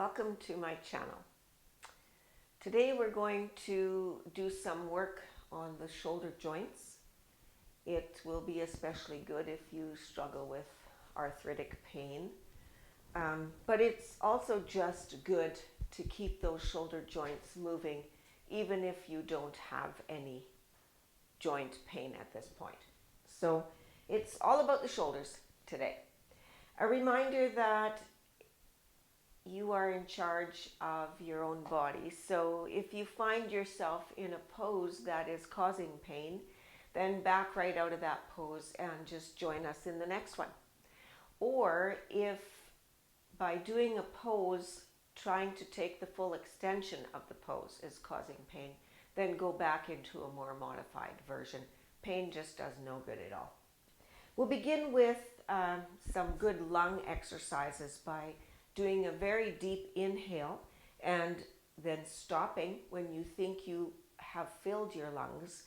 Welcome to my channel. Today we're going to do some work on the shoulder joints. It will be especially good if you struggle with arthritic pain, but it's also just good to keep those shoulder joints moving even if you don't have any joint pain at this point. So it's all about the shoulders today. A reminder that you are in charge of your own body. So if you find yourself in a pose that is causing pain, then back right out of that pose and just join us in the next one. Or if by doing a pose, trying to take the full extension of the pose is causing pain, then go back into a more modified version. Pain just does no good at all. We'll begin with some good lung exercises by doing a very deep inhale and then stopping when you think you have filled your lungs,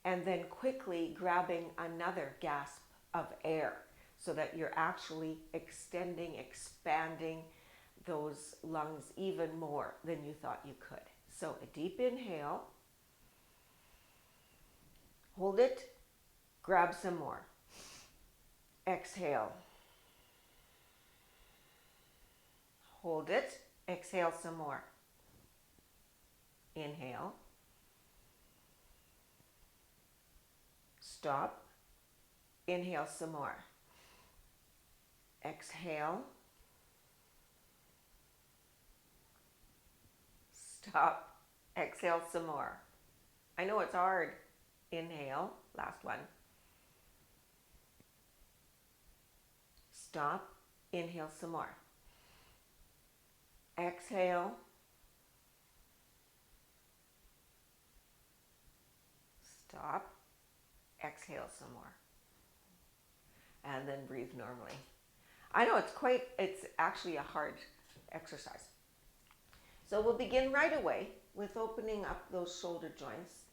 and then quickly grabbing another gasp of air so that you're actually extending, expanding those lungs even more than you thought you could. So a deep inhale, hold it, grab some more. Exhale. Hold it, exhale some more. Inhale. Stop. Inhale some more. Exhale. Stop. Exhale some more. I know it's hard. Inhale. Last one. Stop. Inhale some more. Exhale. Stop. Exhale some more. And then breathe normally. I know it's actually a hard exercise. So we'll begin right away with opening up those shoulder joints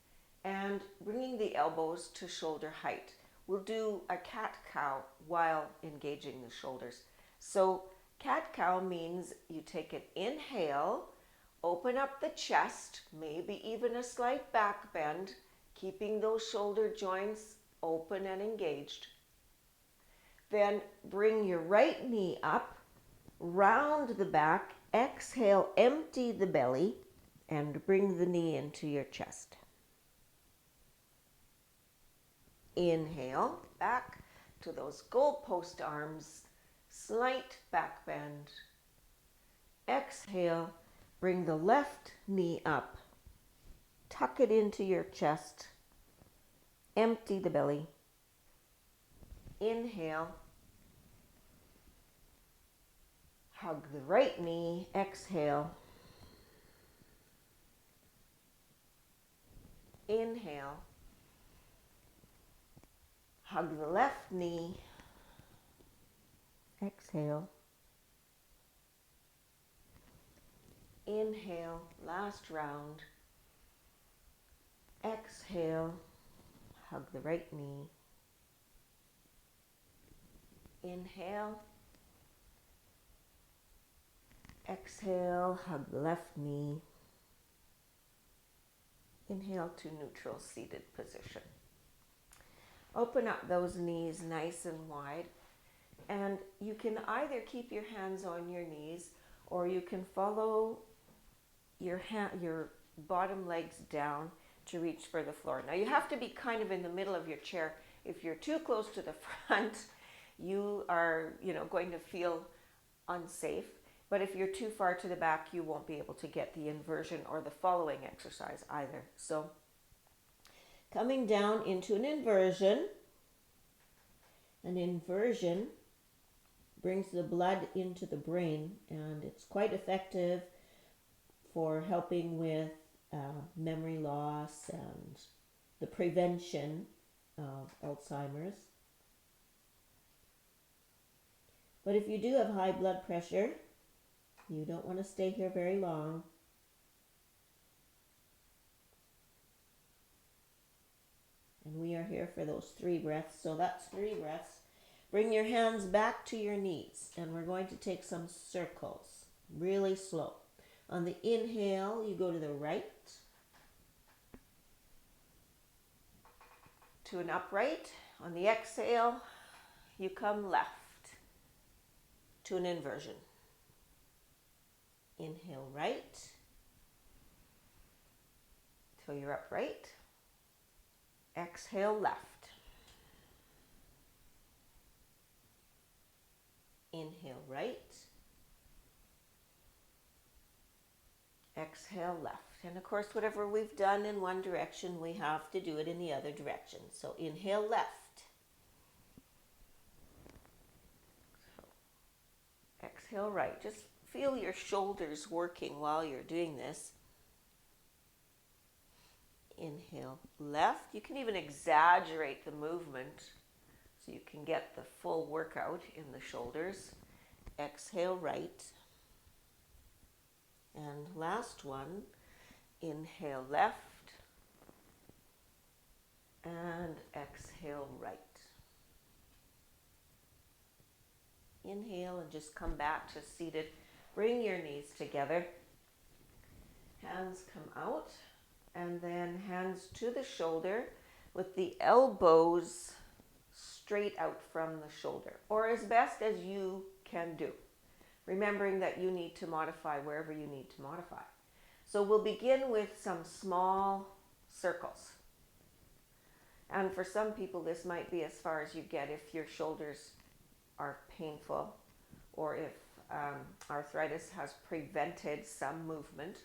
and bringing the elbows to shoulder height. We'll do a cat-cow while engaging the shoulders. So cat-cow means you take an inhale, open up the chest, maybe even a slight back bend, keeping those shoulder joints open and engaged. Then bring your right knee up, round the back, exhale, empty the belly, and bring the knee into your chest. Inhale, back to those goalpost arms, slight back bend. Exhale, bring the left knee up, tuck it into your chest, empty the belly. Inhale, hug the right knee, exhale. Inhale, hug the left knee, exhale. Inhale, last round. Exhale, hug the right knee. Inhale. Exhale, hug the left knee. Inhale to neutral seated position. Open up those knees nice and wide, and you can either keep your hands on your knees or you can follow your bottom legs down to reach for the floor. Now you have to be kind of in the middle of your chair. If you're too close to the front, you are, going to feel unsafe. But if you're too far to the back, you won't be able to get the inversion or the following exercise either. So coming down into an inversion brings the blood into the brain, and it's quite effective for helping with memory loss and the prevention of Alzheimer's. But if you do have high blood pressure, you don't want to stay here very long. And we are here for those 3 breaths. So that's 3 breaths. Bring your hands back to your knees, and we're going to take some circles. Really slow. On the inhale, you go to the right, to an upright. On the exhale, you come left to an inversion. Inhale right till you're upright. Exhale left. Inhale right. Exhale left. And of course, whatever we've done in one direction, we have to do it in the other direction. So inhale left. Exhale right. Just feel your shoulders working while you're doing this. Inhale left. You can even exaggerate the movement so you can get the full workout in the shoulders. Exhale right. And last one, inhale left and exhale right. Inhale and just come back to seated. Bring your knees together. Hands come out and then hands to the shoulder with the elbows straight out from the shoulder, or as best as you can do. Remembering that you need to modify wherever you need to modify. So we'll begin with some small circles. And for some people, this might be as far as you get if your shoulders are painful or if arthritis has prevented some movement.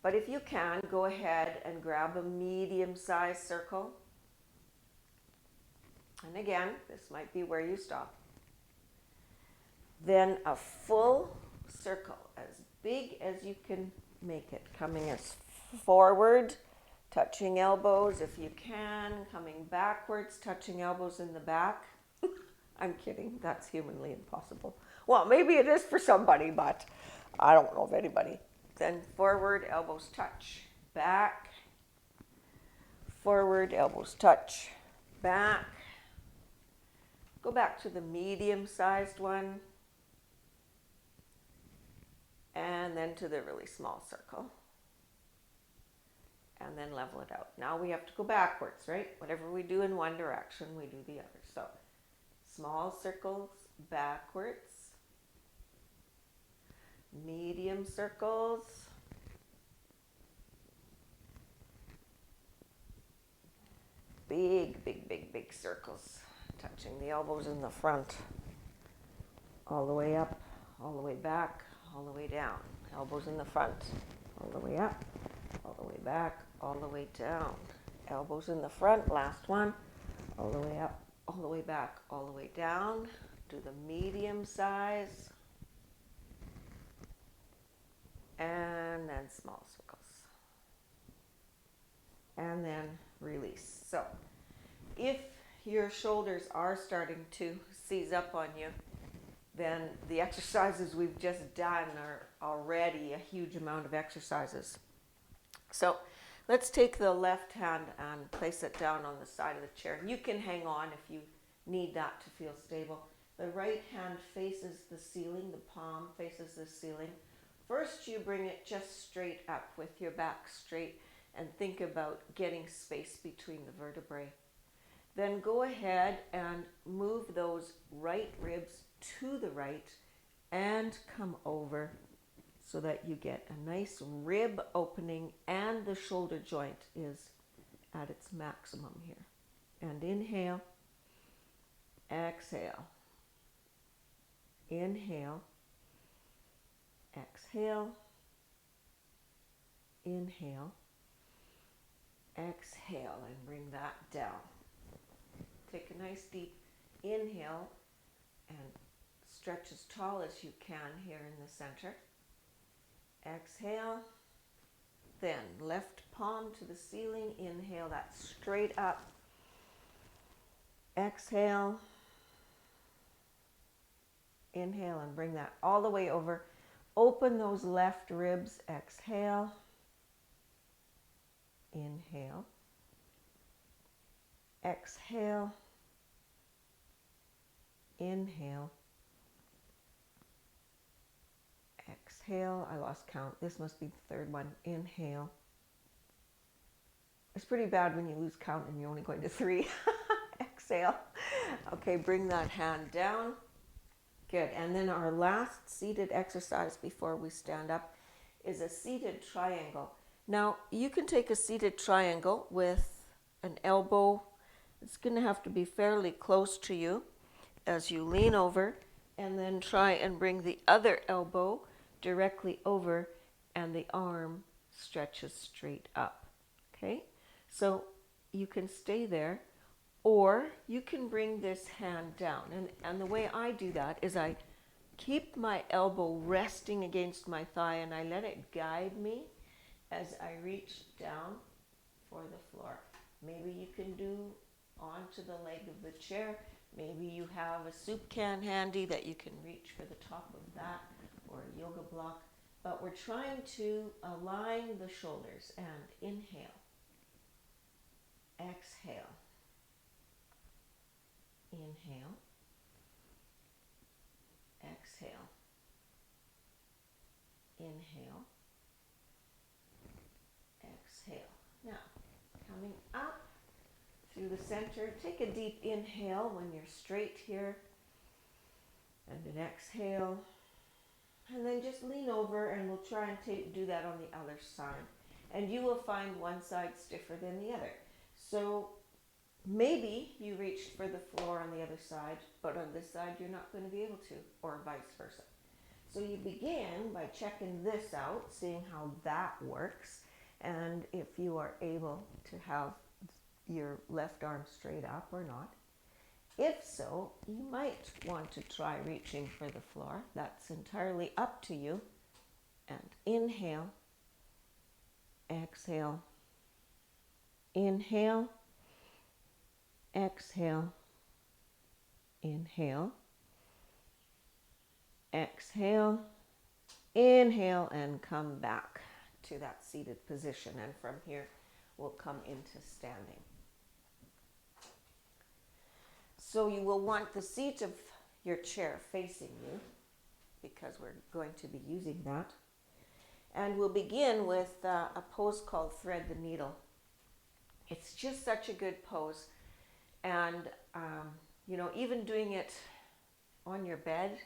But if you can, go ahead and grab a medium-sized circle. And again, this might be where you stop. Then a full circle, as big as you can make it, coming as forward, touching elbows if you can, coming backwards, touching elbows in the back. I'm kidding, that's humanly impossible. Well, maybe it is for somebody, but I don't know of anybody. Then forward, elbows touch, back, forward, elbows touch, back. Go back to the medium-sized one. And then to the really small circle. And then level it out. Now we have to go backwards, right? Whatever we do in one direction, we do the other. So small circles backwards. Medium circles. Big, big, big, big circles. Touching the elbows in the front. All the way up, all the way back, all the way down. Elbows in the front, all the way up, all the way back, all the way down. Elbows in the front, last one, all the way up, all the way back, all the way down. Do the medium size. And then small circles. And then release. So if your shoulders are starting to seize up on you, then the exercises we've just done are already a huge amount of exercises. So let's take the left hand and place it down on the side of the chair. You can hang on if you need that to feel stable. The right hand faces the ceiling, the palm faces the ceiling. First you bring it just straight up with your back straight and think about getting space between the vertebrae. Then go ahead and move those right ribs to the right and come over so that you get a nice rib opening and the shoulder joint is at its maximum here. And inhale, exhale, inhale, exhale, inhale, exhale, and bring that down. Take a nice deep inhale and stretch as tall as you can here in the center. Exhale, then left palm to the ceiling. Inhale that straight up. Exhale, inhale and bring that all the way over. Open those left ribs. Exhale, inhale, exhale, inhale, exhale. I lost count. This must be the third one. Inhale. It's pretty bad when you lose count and you're only going to 3. Exhale. Okay, bring that hand down. Good. And then our last seated exercise before we stand up is a seated triangle. Now, you can take a seated triangle with an elbow. It's going to have to be fairly close to you as you lean over, and then try and bring the other elbow directly over, and the arm stretches straight up. Okay? So you can stay there, or you can bring this hand down. And the way I do that is I keep my elbow resting against my thigh, and I let it guide me as I reach down for the floor. Maybe you can do onto the leg of the chair. Maybe you have a soup can handy that you can reach for the top of that, or a yoga block. But we're trying to align the shoulders. And inhale. Exhale. Inhale. Exhale. Inhale. Exhale. Now, coming up through the center, take a deep inhale when you're straight here, and an exhale, and then just lean over, and we'll try and do that on the other side. And you will find one side stiffer than the other. So maybe you reached for the floor on the other side, but on this side you're not going to be able to, or vice versa. So you begin by checking this out, seeing how that works, and if you are able to have your left arm straight up or not. If so, you might want to try reaching for the floor. That's entirely up to you. And inhale, exhale, inhale, exhale, inhale, exhale, inhale, and come back to that seated position. And from here, we'll come into standing. So you will want the seat of your chair facing you, because we're going to be using that. And we'll begin with a pose called Thread the Needle. It's just such a good pose. And, even doing it on your bed,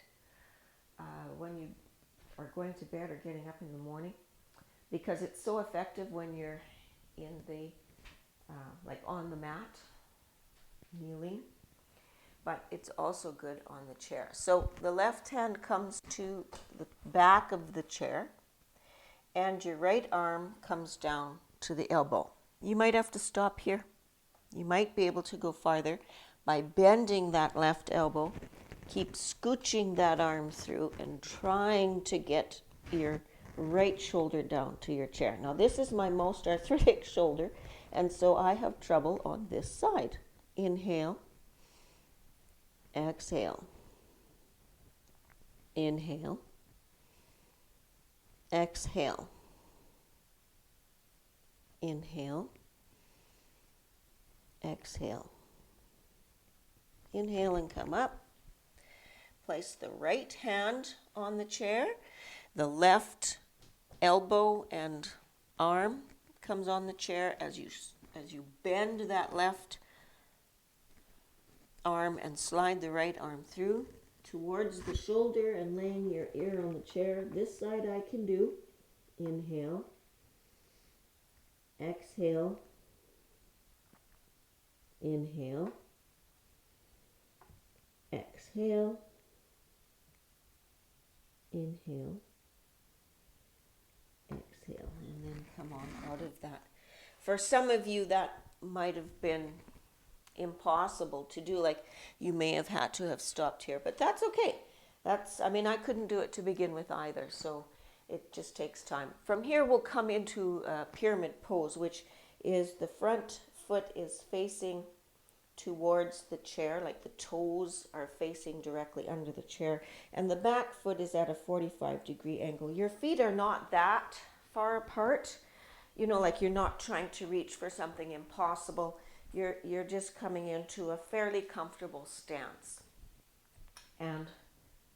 when you are going to bed or getting up in the morning, because it's so effective when you're in the, on the mat, kneeling. But it's also good on the chair. So the left hand comes to the back of the chair, and your right arm comes down to the elbow. You might have to stop here. You might be able to go farther by bending that left elbow. Keep scooching that arm through and trying to get your right shoulder down to your chair. Now this is my most arthritic shoulder, and so I have trouble on this side. Inhale. Exhale. Inhale. Exhale. Inhale. Exhale. Inhale and come up. Place the right hand on the chair. The left elbow and arm comes on the chair as you bend that left arm and slide the right arm through towards the shoulder and laying your ear on the chair. This side I can do. Inhale. Exhale. Inhale. Exhale. Inhale. Exhale. And then come on out of that. For some of you, that might have been impossible to do. Like, you may have had to have stopped here, but that's okay. I couldn't do it to begin with either, so it just takes time. From here, we'll come into a pyramid pose, which is the front foot is facing towards the chair, like the toes are facing directly under the chair, and the back foot is at a 45-degree angle. Your feet are not that far apart, like you're not trying to reach for something impossible. You're just coming into a fairly comfortable stance. And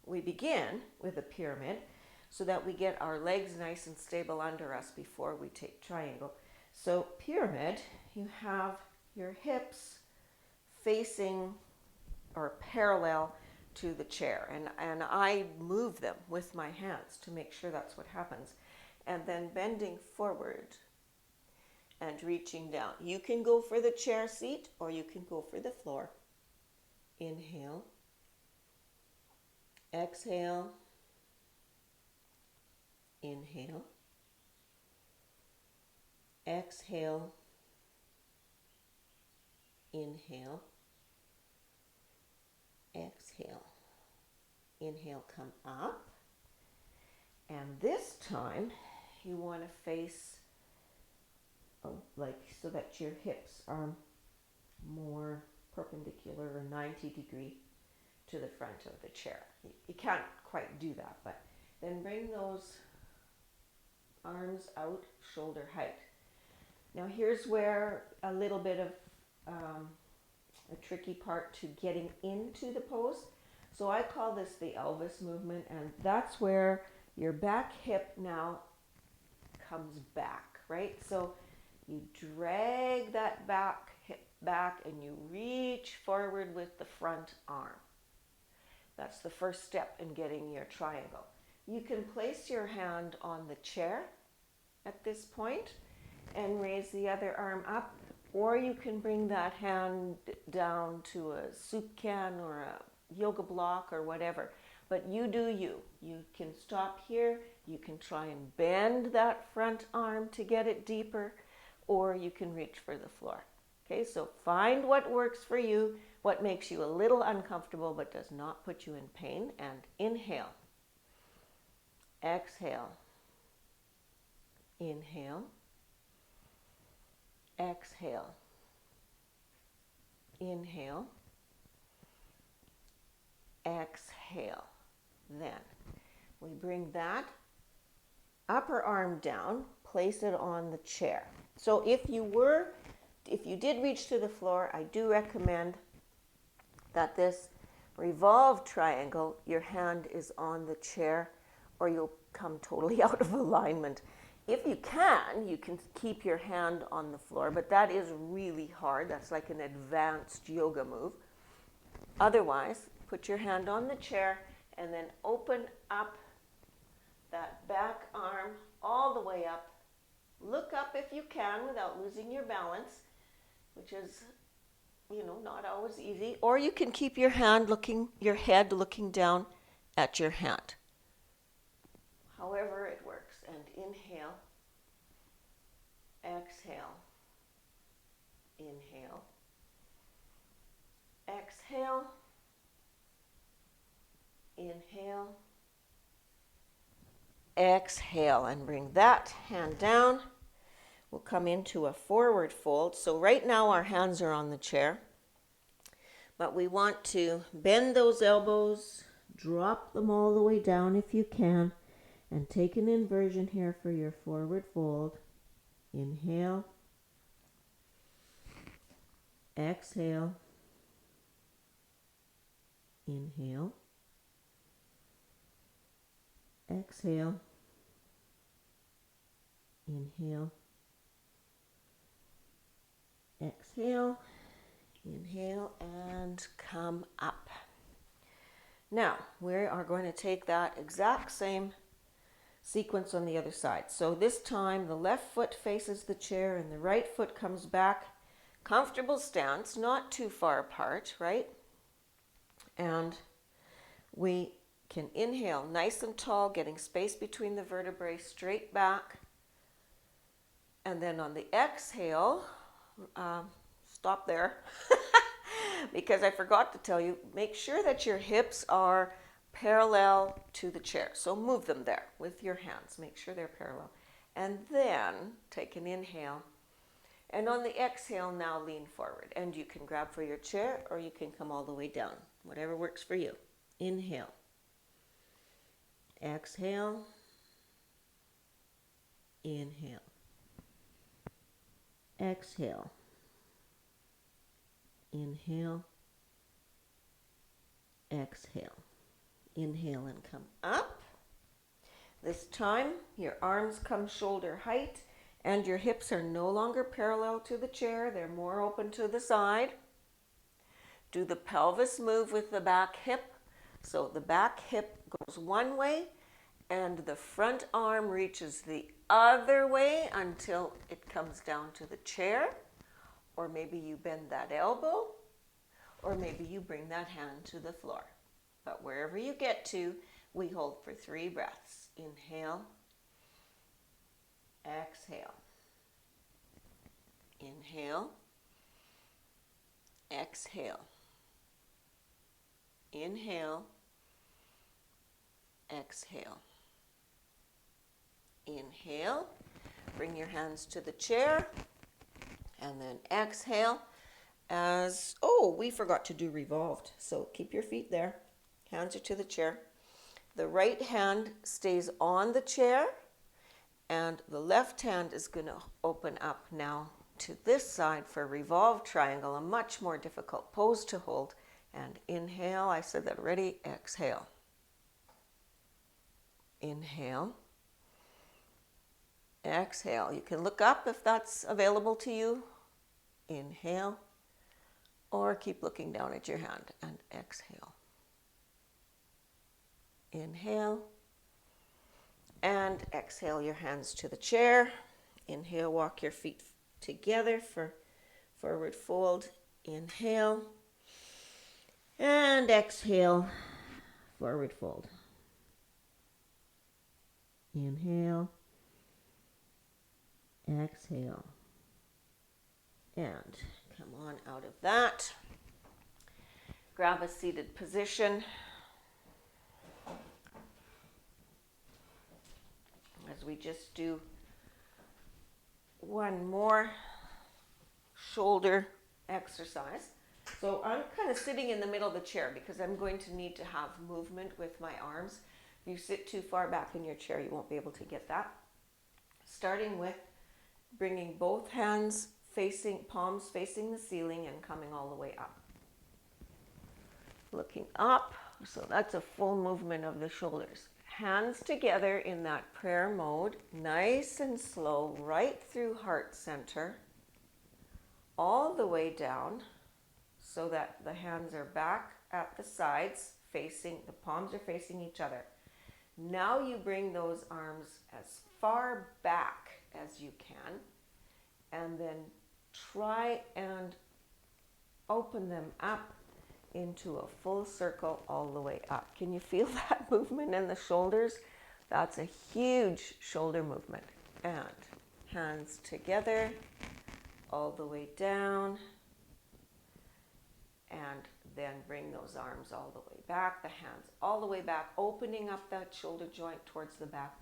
we begin with a pyramid, so that we get our legs nice and stable under us before we take triangle. So pyramid, you have your hips facing or parallel to the chair, and I move them with my hands to make sure that's what happens. And then bending forward and reaching down. You can go for the chair seat or you can go for the floor. Inhale, exhale, inhale, exhale, inhale, exhale. Inhale, come up. And this time you want to face like so that your hips are more perpendicular or 90 degree to the front of the chair. You can't quite do that, but then bring those arms out shoulder height. Now here's where a little bit of a tricky part to getting into the pose. So I call this the Elvis movement, and that's where your back hip now comes back, right? So you drag that back hip back and you reach forward with the front arm. That's the first step in getting your triangle. You can place your hand on the chair at this point and raise the other arm up, or you can bring that hand down to a soup can or a yoga block or whatever. But you do you. You can stop here. You can try and bend that front arm to get it deeper, or you can reach for the floor. Okay, so find what works for you, what makes you a little uncomfortable but does not put you in pain, and inhale. Exhale. Inhale. Exhale. Inhale. Exhale. Then we bring that upper arm down, place it on the chair. So if you did reach to the floor, I do recommend that this revolved triangle, your hand is on the chair or you'll come totally out of alignment. If you can keep your hand on the floor, but that is really hard. That's like an advanced yoga move. Otherwise, put your hand on the chair and then open up that back arm all the way up. Look up if you can without losing your balance, which is, not always easy. Or you can keep your head looking down at your hand. However it works. And inhale, exhale, inhale, exhale, inhale, exhale, and bring that hand down. We'll come into a forward fold. So right now our hands are on the chair, but we want to bend those elbows, drop them all the way down if you can, and take an inversion here for your forward fold. Inhale, exhale, inhale, exhale, inhale, exhale, inhale, and come up. Now, we are going to take that exact same sequence on the other side. So this time the left foot faces the chair and the right foot comes back. Comfortable stance, not too far apart, right? And we can inhale nice and tall, getting space between the vertebrae, straight back. And then on the exhale, stop there, because I forgot to tell you, make sure that your hips are parallel to the chair. So move them there with your hands. Make sure they're parallel. And then take an inhale. And on the exhale, now lean forward. And you can grab for your chair or you can come all the way down. Whatever works for you. Inhale. Exhale. Inhale. Exhale. Inhale. Exhale. Inhale and come up. This time, your arms come shoulder height and your hips are no longer parallel to the chair. They're more open to the side. Do the pelvis move with the back hip. So the back hip goes one way and the front arm reaches the other way until it comes down to the chair. Or maybe you bend that elbow, or maybe you bring that hand to the floor. But wherever you get to, we hold for 3 breaths. Inhale, exhale. Inhale, exhale. Inhale, exhale. Inhale, bring your hands to the chair, and then exhale as, we forgot to do revolved. So keep your feet there, hands are to the chair. The right hand stays on the chair, and the left hand is going to open up now to this side for revolved triangle, a much more difficult pose to hold. And inhale, I said that already, exhale. Inhale. Exhale. You can look up if that's available to you. Inhale. Or keep looking down at your hand and exhale. Inhale. And exhale your hands to the chair. Inhale, walk your feet together for forward fold. Inhale. And exhale, forward fold. Inhale. Exhale. And come on out of that. Grab a seated position. As we just do one more shoulder exercise. So I'm kind of sitting in the middle of the chair because I'm going to need to have movement with my arms. If you sit too far back in your chair, you won't be able to get that. Starting with bringing both hands palms facing the ceiling and coming all the way up. Looking up, so that's a full movement of the shoulders. Hands together in that prayer mode, nice and slow, right through heart center, all the way down, so that the hands are back at the sides, the palms are facing each other. Now you bring those arms as far back as you can, and then try and open them up into a full circle all the way up. Can you feel that movement in the shoulders? That's a huge shoulder movement. And hands together, all the way down. And then bring those arms all the way back, the hands all the way back, opening up that shoulder joint towards the back,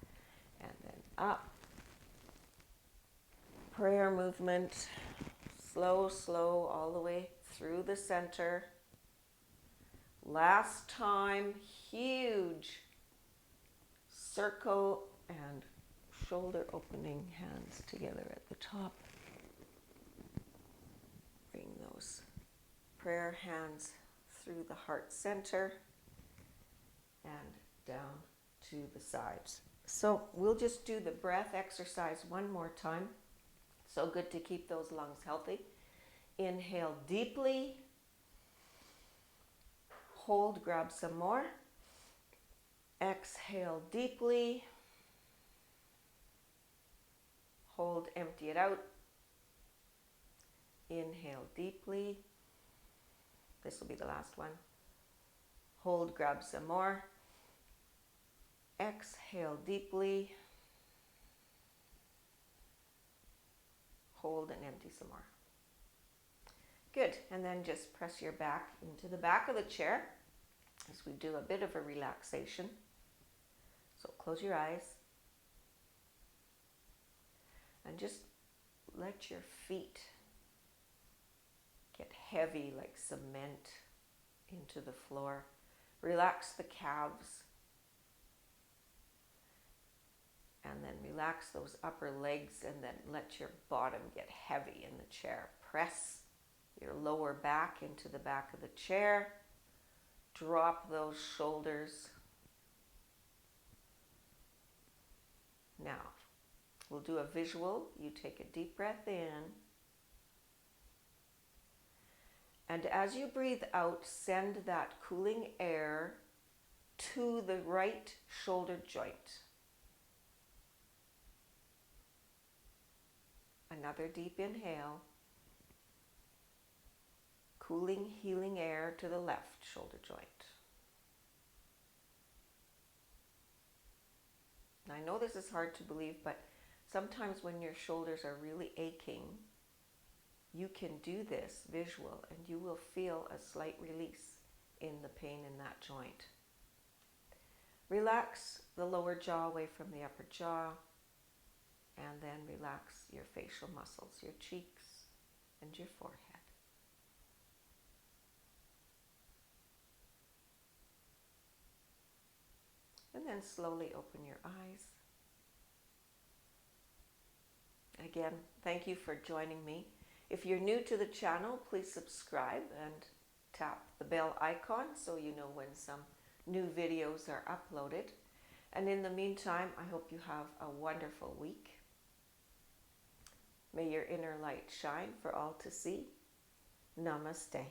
and then up. Prayer movement, slow, slow, all the way through the center. Last time, huge circle and shoulder opening, hands together at the top. Bring those prayer hands through the heart center and down to the sides. So we'll just do the breath exercise one more time. So good to keep those lungs healthy. Inhale deeply. Hold, grab some more. Exhale deeply. Hold, empty it out. Inhale deeply. This will be the last one. Hold, grab some more. Exhale deeply. Hold and empty some more. Good. And then just press your back into the back of the chair as we do a bit of a relaxation. So close your eyes. And just let your feet get heavy like cement into the floor. Relax the calves. And then relax those upper legs and then let your bottom get heavy in the chair. Press your lower back into the back of the chair. Drop those shoulders. Now, we'll do a visual. You take a deep breath in. And as you breathe out, send that cooling air to the right shoulder joint. Another deep inhale. Cooling, healing air to the left shoulder joint. I know this is hard to believe, but sometimes when your shoulders are really aching, you can do this visual and you will feel a slight release in the pain in that joint. Relax the lower jaw away from the upper jaw, and then relax your facial muscles, your cheeks and your forehead. And then slowly open your eyes. Again, thank you for joining me. If you're new to the channel, please subscribe and tap the bell icon so you know when some new videos are uploaded. And in the meantime, I hope you have a wonderful week. May your inner light shine for all to see. Namaste.